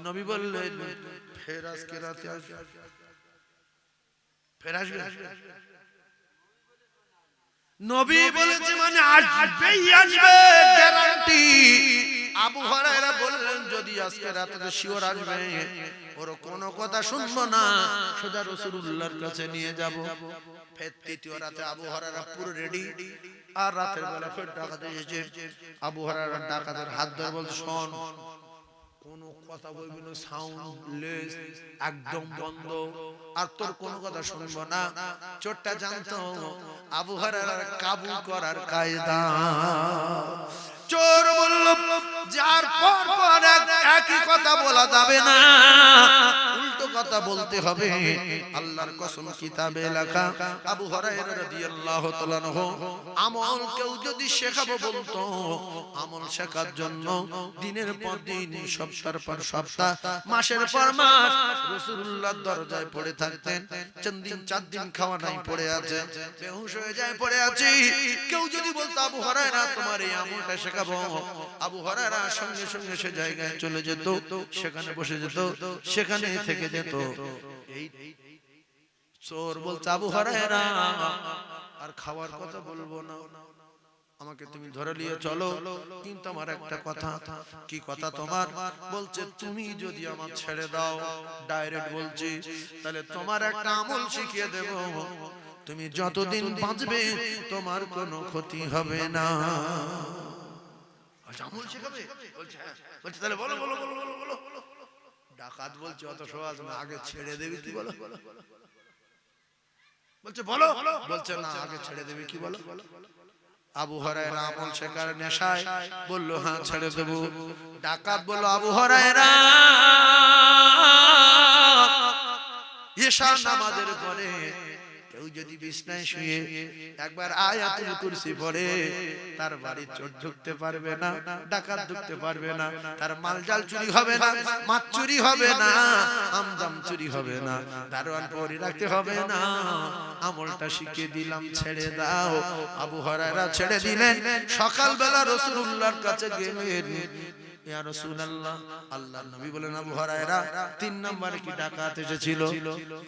নবী বললেন ফের আজকে রাতে আসবে, ফের আসবে। নবী বলেছে মানে আসবেই আসবে, গ্যারান্টি। আবু হুরায়রা বললেন যদি আজকে রাতে শিওর আসবে, ওর কোনো কথা শুনবো না, সোজা রাসূলুল্লাহর কাছে নিয়ে যাব। ফের তৃতীয় রাতে আবু হুরায়রা পুরো রেডি, আর রাতের বেলা ফের ডাকাত এসেছে। আবু হুরায়রা ডাকাতের হাত ধরে বলছে শোন, কোনো কথা বলবি না, সাউন্ড লেস একদম বন্ধ, আর তোর কোনো কথা শুনবো না। চোরটা জানতো আবু হুরায়রার কাবু করার কায়দা। চোর বলল যার পর পর একই কথা বলা যাবে না, উল্টো কথা বলতে হবে। আল্লাহর কসম কিতাবে লেখা, আবু হুরায়রা রাদিয়াল্লাহু তাআলা আনহু আমল কেউ যদি শেখাবো বলতো, আমল শেখার জন্য দিনের পর দিন, সপ্তাহের পর সপ্তাহ, মাসের পর মাস রাসূলুল্লাহর দরজায় পড়ে থাকতেন। 3 দিন 4 দিন খাওয়া নাই, পড়ে আছে, বেহুশ হয়ে যায়, পড়ে আছে। কেউ যদি বলতো আবু হুরায়রা তোমার এই আমলটা শেখাবো, আবু হুরায়রা সঙ্গে সঙ্গে সে জায়গায় চলে যেত, সেখানে বসে যেত, সেখানে থেকে যেত। এই চোর বলছে আবু হুরায়রা আর খাওয়ার কথা বলবো না, আমাকে তুমি ধরে নিয়ে চলো, কিন্তু আমার একটা কথা। কি কথা তোমার? বলছে তুমি যদি আমার ছেড়ে দাও, ডাইরেক্ট বলছি, তাহলে তোমার একটা আমল শিখিয়ে দেব, তুমি যতদিন বাঁচবে তোমার কোনো ক্ষতি হবে না। আমল শেখাবে? বলছে হ্যাঁ। বলছে তাহলে বলো বলো বলো বলো বলো। ডাকাত বলছে অত সহজ না, আগে ছেড়ে দেবে কি বলো। বলছে বলো। বলছে না, আগে ছেড়ে দেবে কি বলো। আবু হুরায়রা আমল শেখার নেশায় বলল হ্যাঁ ছেড়ে দেব। ডাকাত বলল আবু হুরায়রা ঈশা নামাজের পরে কেউ যদি বিছনায় শুয়ে একবার আয়াতুল কুরসি পড়ে, তার বাড়ি চোর ঢুকতে পারবে না, ডাকাত ঢুকতে পারবে না, তার মালজাল চুরি হবে না, মাছ চুরি হবে না, আমদাম চুরি হবে না, দারোয়ান পরি রাখতে হবে না। আমলটা শিখিয়ে দিলাম, ছেড়ে দাও। আবু হুরায়রা ছেড়ে দিলেন। সকালবেলা রাসূলুল্লাহর কাছে গেলেন, ইয়া রাসূলুল্লাহ, আল্লাহর নবী বলেন আবু হুরায়রা 3 নম্বরে কি ডাকাত এসেছিল?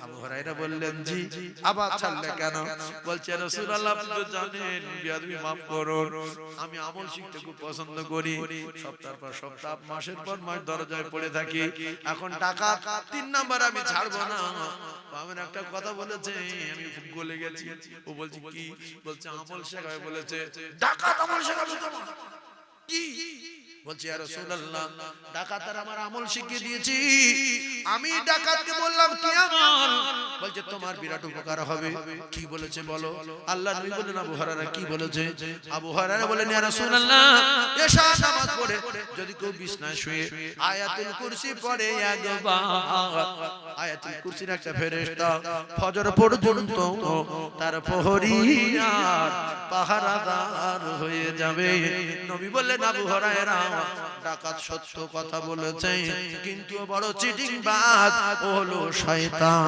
আবু হুরায়রা বললেন জি। আবার ছাড়লে কেন? বলছে রাসূলুল্লাহ আপনি তো জানেন, বিয়াদবি maaf করুন, আমি আমল শিখতে খুব পছন্দ করি, সপ্তাহ পর সপ্তাহ, মাসের পর মাস দরজায় পড়ে থাকি, এখন ডাকাত 3 নম্বর আমি ছাড়বো না। আমার একটা কথা বলেছে, আমি খুব গলে গেছি। ও বলছে কি? বলছে আমল শেখাবে বলেছে। ডাকাত আমল শেখাবে তোমার কি? বলছে ইয়া রাসূলুল্লাহ ডাকাতের আমার আমল শিখিয়ে দিয়েছি। আমি ডাকাতকে বললাম কি আমল? বলছে তোমার বিরাট উপকার হবে। কি বলেছে বলো? আল্লাহর নবী বলেন আবু হুরায়রা কি বলেছে? আবু হুরায়রা বলেন ইয়া রাসূলুল্লাহ ঈশা নামাজ পড়ে যদি কেউ বিছনায় শুয়ে আয়াতুল কুরসি পড়ে একবার, আয়াতুল কুরসির একটা ফেরেশতা ফজর পর্যন্ত তার প্রহরী আর পাহারাদার হয়ে যাবে। নবী বললেন আবু হুরায়রা ডাকাত সত্য কথা বলেছে, কিন্তু বড় চিটিংবাজ হলো শয়তান।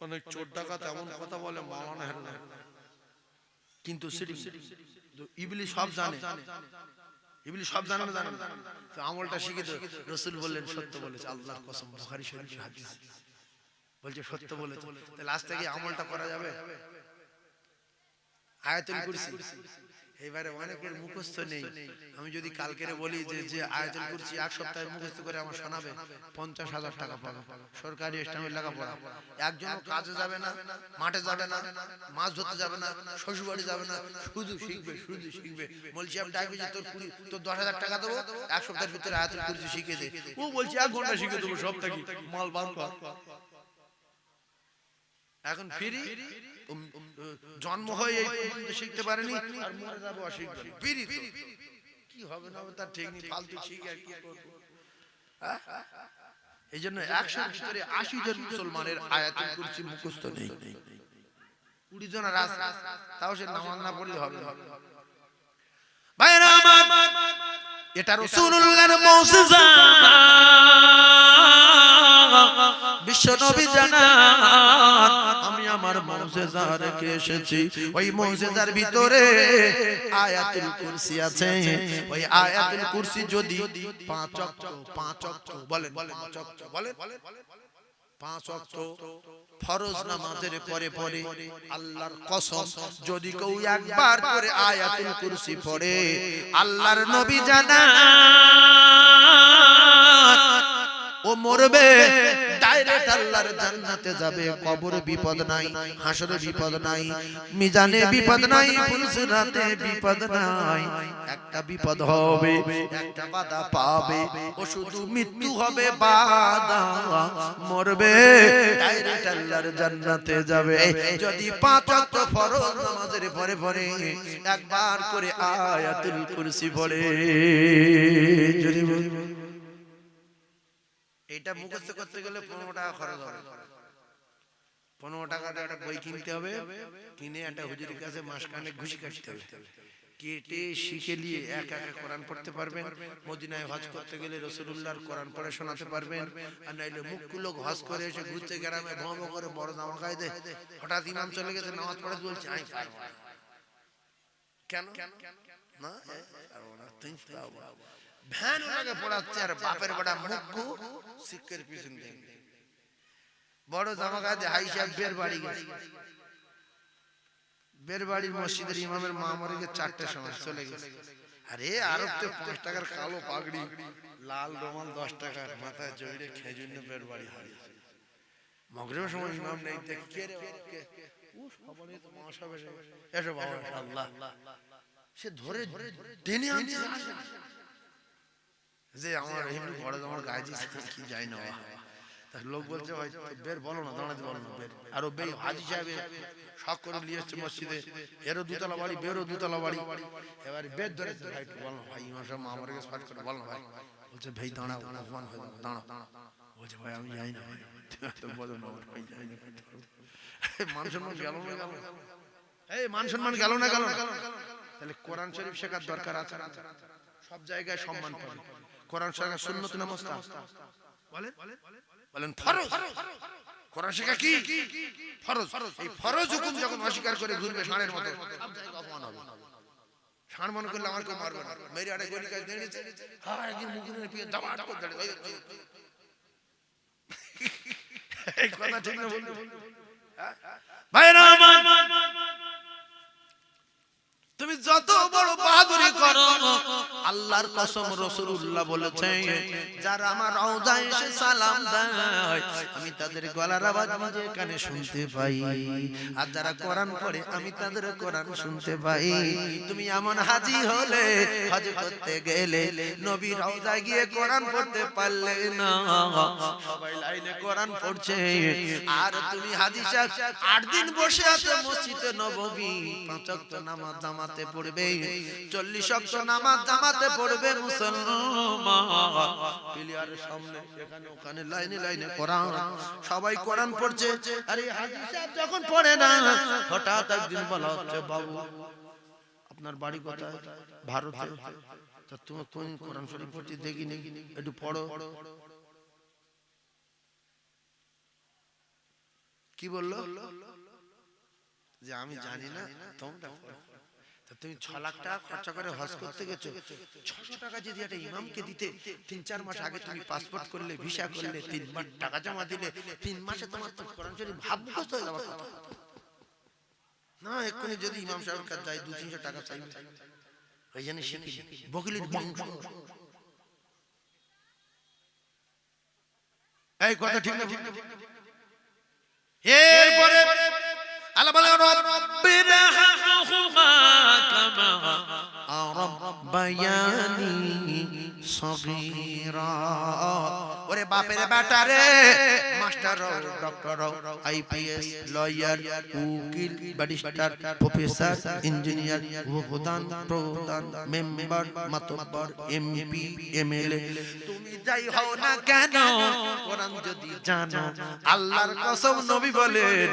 অনেক চোর ডাকাত এমন কথা বলে মাওলানা হেল্লা, কিন্তু ইবলিস সব জানে। ইবলিস সব জানে না, জানে না। তো আমলটা শিখে তো রাসূল বললেন সত্য বলেছে, আল্লাহর কসম, বুখারী শরীফের হাদিস। বলছে সত্য বলেছে, তাহলে আজ থেকে আমলটা করা যাবে। আয়াতুল কুরসি এবারে অনেকের মুখস্থ নেই। আমি যদি কালকে বলি যে আয়াতুল কুরসি 1 সপ্তাহে মুখস্থ করে আমার শোনাবে, 50,000 টাকা পাবে। সরকারি ইসলামের লেখাপড়া। একজনও কাজে যাবে না, মাঠে যাবে না, মাছ ধরতে যাবে না, শ্বশুরবাড়ি যাবে না, শুধু শিখবে, শুধু শিখবে। বলছি আমি ডাকবি তোর 10,000 টাকা দেবো, 1 সপ্তাহের ভিতরে আয়াতুল কুরসি শিখে দে। ও বলছে 1 ঘন্টা শিখে দেবো, সপ্তাহে মাল বার কর। এখন ফ্রি, জন্ম হয়ে শিখতে পারেনি, আর মরে যাবো অশিখবে না। ফ্রি কি হবে না তার ঠিক নেই, ফালতু শিখে আর কি করবো। এই জন্য 100 ভিতরে 80 জন মুসলমানের আয়াতুল কুরসি মুখস্থ নেই। 20 জন রাস্তা, তাও সে নামাজ না পড়লে হবে না। ভাইরা আমার, এটা রাসূলুল্লাহর মুজিজা। বিশ্ব নবী জানান আমি আমার মুজিজা রেখে এসেছি, ওই মুজিজার ভিতরে আয়াতুল কুরসি আছে। ওই আয়াতুল কুরসি যদি 5 ওয়াক্ত বলেন 5 ওয়াক্ত বলেন 5 ওয়াক্ত ফরজ নামাজের পরে পরে আল্লাহর কসম যদি কেউ একবার করে আয়াতুল কুরসি পড়ে, আল্লাহর নবী জানান ও মরবে ডাইরেক্ট আল্লাহর জান্নাতে যাবে, কবরে বিপদ নাই, হাসরে বিপদ নাই, মিজানে বিপদ নাই, ফুলসিরাতে বিপদ নাই। একটা বিপদ হবে, একটা বাধা পাবে, ও শুধু মৃত্যু হবে বাধা, মরবে ডাইরেক্ট আল্লাহর জান্নাতে যাবে যদি 5 ওয়াক্ত ফরজ নামাজের পরে পরে একবার করে আয়াতুল কুরসি পড়ে। যদি এটা মুখস্থ করতে গেলে 15 টাকা খরচ হবে, 15 টাকাতে একটা বই কিনতে হবে, কিনে একটা হুজুরের কাছে মাসখানে ঘুষি কাটতে হবে, কেটে শিখে নিয়ে একা একা কোরআন পড়তে পারবেন। মদিনায় হজ করতে গেলে রাসূলুল্লাহর কোরআন পড়ে শোনাতে পারবেন। আর নাইলে মুখ্য লোক হজ করে এসে ঘুরতে গ্রামে ভম করে বড় জামা গায়ে দেয়, হঠাৎ ইমাম চলে গেছে নামাজ পড়াতে বলছে আমি পারবো না। কেন না পারবো না, তুই পারবো ভ্যান ওনাকে পড়াচ্ছে আর বাপের বেটা মুখ্য শিক্ষের পিছন দিয়ে বড় জামা গায়ে দিয়ে হাই সাহেব বের বাড়ি গেছে। বের বাড়ির মসজিদের ইমামের মা মরে গিয়ে 4টার সময় চলে গেছে। আরে আরব তো 5 টাকার কালো পাগড়ি, লাল রুমাল 10 টাকার, মাথায় জড়িয়ে খেজুর নিয়ে বের বাড়ি হারিয়ে মাগরিবের সময় ইমাম নেই, দেখে কে রে কে ও সবাই তো মাশাআল্লাহ এসো বাবা আল্লাহ, সে ধরে টেনে আনছে যে আমার এমনি বড় আমার গায়ে দিচ্ছে কি যায় না। তার লোক বলছে ভাই বের বলো না, দাঁড়াতে বলো না বের। আর ও বে হাজী সাহেব শখ করে নিয়ে এসেছে মসজিদে, এরও 2 তলা বাড়ি, বেরও 2 তলা বাড়ি। এবার বের ধরেছে, ভাই বল না ভাই ইমাম সাহেব আমার কাছে ফাট করে বল না ভাই। বলছে ভাই দাঁড়াও, অপমান হয়ে দাঁড়াও। বলছে ভাই আমি যাই না ভাই, তো বলো না ভাই যাই না। মান সম্মান গেল না গেল, এই মান সম্মান গেল না গেল। তাহলে কোরআন শরীফ শেখার দরকার আছে, সব জায়গায় সম্মান পাবে। কোরআন শেখা সুন্নত না মুস্তাহাব? বলেন বলেন ফরজ। কোরআন শেখা কি ফরজ? এই ফরজ হুকুম যখন অস্বীকার করে ঘুরবে ষাঁড়ের মতো, সব জায়গায় অপমান হবে। ষাঁড় মনে করলে আমার কেউ মারবে না, মেরে আড়ে গলি কাজ দিয়েছে, হ্যাঁ একদিন মুখে পিয়ে দামাট করে দাঁড়িয়ে। এই কথা ঠিক না বলতে ভাইরা আমার, তুমি যত বড় বাহাদুরি করো, আল্লাহর কসম রাসূলুল্লাহ বলেছেন যারা আমার রওজায় এসে সালাম দেয় আমি তাদের গলার আওয়াজ নিজে কানে শুনতে পাই, আর যারা কোরআন পড়ে আমি তাদের কোরআন শুনতে পাই। তুমি এমন হাজী হলে, হজ করতে গেলে নবী রওজায় গিয়ে কোরআন পড়তে পারলে না, সবাই লাইনে কোরআন পড়ছে, আর তুমি হাজী সাহেব 8 দিন বসে আছো মসজিদে নববী, 5 ওয়াক্ত নামাজ জামাতে পড়বে, 40 ওয়াক্ত নামাজ জামাতে পড়বে মুসলমান, প্লেয়ারের সামনে এখানে ওখানে লাইনে লাইনে কোরআন, সবাই কোরআন পড়ছে। আরে হাজী সাহেব যখন পড়ে না, হঠাৎ একদিন বলা হচ্ছে বাবু আপনার বাড়ি কোথায়? ভারতে। তা তুমি কোন কোরআন শরীফ পড়তে দেখিনি, একটু পড়ো। কি বললো যে আমি জানি না, তোমরা তুমি 6 লাখ টাকা খরচা করে হজ করতে গেছো, 600 টাকা যদি একটা ইমামকে দিতে, 3-4 মাস আগে তুমি পাসপোর্ট করলে, ভিসা করলে, 3 মাস টাকা জমা দিলে, 3 মাসে তোমার তো কোরআন শরীফ ভাব মুখস্থ হয়ে যাওয়ার কথা না। এক্ষুনি যদি ইমাম সাহেবের কাছে যাই 200-300 টাকা চাইবে, ওই জন্য শিখি বকিলির বংশ। এই কথা ঠিক না? এরপরে আল্লাহ বলে রব্বিনা হামহুমা কামা রাব্বায়ানি সগীরা। ওরে বাপের বেটা রে, মাস্টার ডক্টর আইপিএস লয়ার উকিল ব্যারিস্টার প্রফেসর ইঞ্জিনিয়ার প্রধান মেম্বার মাতব্বর এমপি এমএলএ তুমি যাই হও না কেন, কোরআন যদি জানো, আল্লাহর কসম নবী বলেন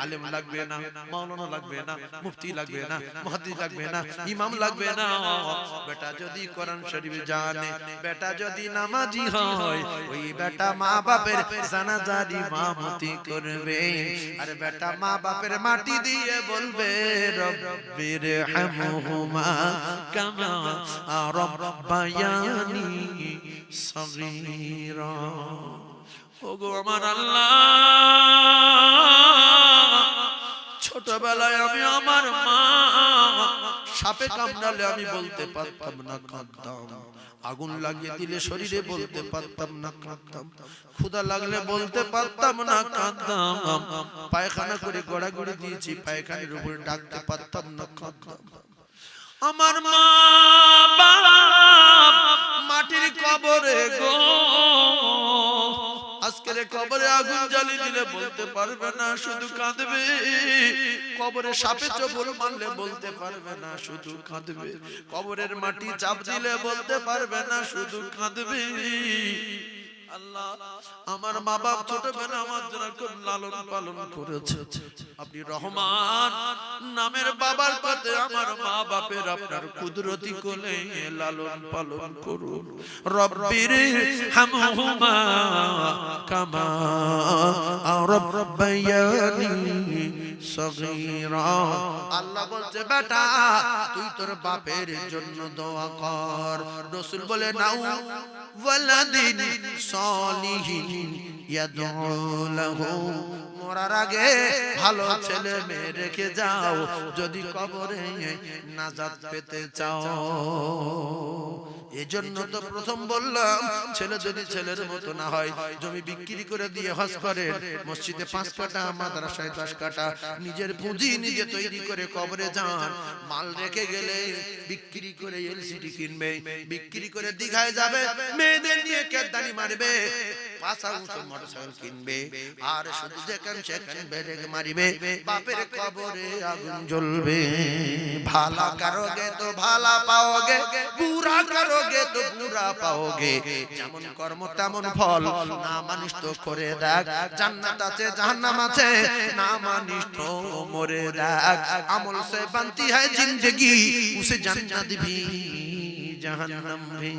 আলেম লাগবে না, মাওলানা লাগবে না, মুফতি লাগবে না, মুহাদ্দিস লাগবে না, ইমাম লাগবে না, বেটা যদি কোরআন শরীফ জানে, বেটা যদি নামাজি হয়, ওই ওই বেটা মা বাপের জানাজার ইমামতি করবে আর বেটা মা বাপের মাটি দিয়ে বলবে রব্বির হামহুমা কামা রব্বায়ানি সগীরা। ওগো আমার আল্লাহ, ছোটবেলায় আমি আমার মা সাপে কামড়ালে আমি বলতে পারতাম না কাঁদতাম, আগুন লাগিয়ে দিলে শরীরে বলতে পারতাম না কাঁদতাম, ক্ষুধা লাগলে বলতে পারতাম না কাঁদতাম, পায়খানা করে গড়াগড়ি দিয়েছি পায়খানার উপরে ডাকতে পারতাম না কাঁদতাম। আমার মা বাপ মাটির কবরে গো, আজকের কবরে আগুন জ্বালিয়ে দিলে বলতে পারবে না, শুধু কাঁদবে। কবরে সাপে চোবল মারলে বলতে পারবে না, শুধু কাঁদবে। কবরের মাটি চাপ দিলে বলতে পারবে না, শুধু কাঁদবে। আল্লাহ, আমার মা বাপ ছোটবেলা আমার জন্য খুব লালন পালন করেছে। আপনি রহমান নামের বাবার পাতে আমার মা বাপের আপনার কুদরতি কোলে লালন পালন করুন। রব্বির হামহুমা কামা রব্বায়ানি সগীরা। আল্লাহ বলছে বেটা তুই তোর বাপের জন্য দোয়া কর। রাসূল বলে নাও ওয়ালাদিন সালিহিন ইয়াদউ লাহু, মরার আগে ভালো ছেলে মেয়ে রেখে যাও যদি কবরে নাজাত পেতে চাও। এজন্য তো প্রথম বললাম ছেলে যদি ছেলের মতো না হয় জমি বিক্রি করে দিয়ে হজ করে, মসজিদে 5 কাঠা মাদ্রাসায় 10 কাঠা, নিজের পুঁজি নিজে তৈরি করে কবরে যান। মাল রেখে গেলে বিক্রি করে এলসিডি কিনবে, বিক্রি করে দীঘায় যাবে, মেয়েদের নিয়ে কেদানি মারবে, 5 মোটরসাইকেল কিনবে, আর শুধু যেখান সেখান বেরেক মারিবে, বাপের কবরে আগুন জ্বলবে। ভালা করোগে তো ভালা পাওগে, বুরা করোগে তো বুরা পাওগে, যেমন কর্ম তেমন ফল, না মানিস তো করে দেখ, জান্নাত আছে জাহান্নাম আছে, না মানিস তো মরে দেখ। আমল से बनती है जिंदगी, उसे जन्नत भी जहन्नम भी।